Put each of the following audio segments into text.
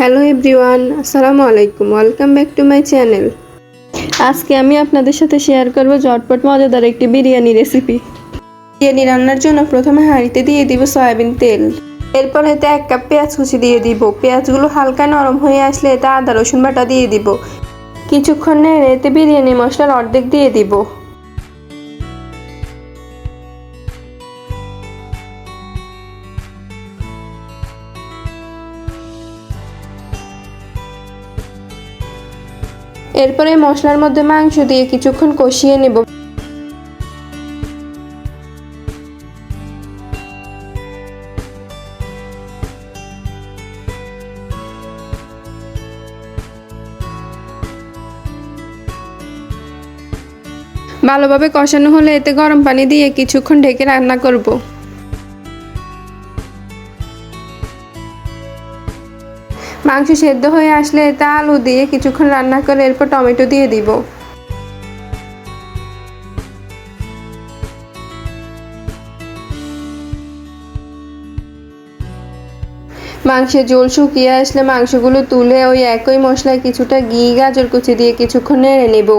Hello everyone, আসসালামু আলাইকুম। Welcome back to my channel. আজকে আমি আপনাদের সাথে শেয়ার করব ঝটপট মজাদার একটি বিরিয়ানি রেসিপি। বিরিয়ানি রান্নার জন্য প্রথমে হাঁড়িতে দিয়ে দিব সয়াবিন তেল। এরপর এতে 1 কাপ পেঁয়াজ কুচি দিয়ে দিব। পেঁয়াজগুলো হালকা নরম হয়ে আসলে এতে আদা রসুন বাটা দিয়ে দিব। কিছুক্ষণ নেড়ে এতে বিরিয়ানি মশলার অর্ধেক দিয়ে দিব। এরপরে মশলার মধ্যে মাংস দিয়ে কিছুক্ষণ কষিয়ে নেব। ভালোভাবে কষানো হলে এতে গরম পানি দিয়ে কিছুক্ষণ ঢেকে রান্না করব। মাংস সেদ্ধ হয়ে আসলে এতে আলু দিয়ে কিছুক্ষণ রান্না করে এরপর টমেটো দিয়ে দিব। মাংসের ঝোল শুকিয়ে আসলে মাংসগুলো তুলে ওই একই মশলায় কিছুটা ঘি গাজর কুচি দিয়ে কিছুক্ষণ নেড়ে নেব।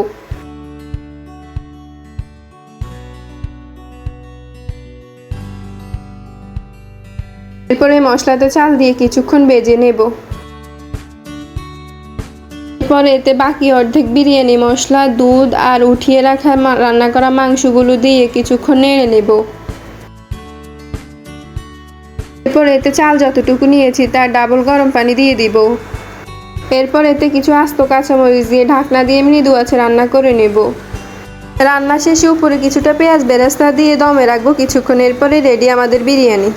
এরপরে মশলাতে চাল দিয়ে কিছুক্ষণ ভেজে নেব। পরে এতে বাকি অর্ধেক বিরিয়ানি মশলা, দুধ আর উঠিয়ে রাখা রান্না করা মাংসগুলো দিয়ে কিছুক্ষণ নেড়ে নেব। এরপর এতে চাল যতটুকু নিয়েছি তার ডাবল গরম পানি দিয়ে দিব। এরপর এতে কিছু আস্ত কাঁচামরিচ দিয়ে ঢাকনা দিয়ে মৃদু আঁচে রান্না করে নেব। রান্না শেষে উপরে কিছুটা পেঁয়াজ বেরেস্তা দিয়ে দমে রাখবো কিছুক্ষণ। এরপরে রেডি আমাদের বিরিয়ানি।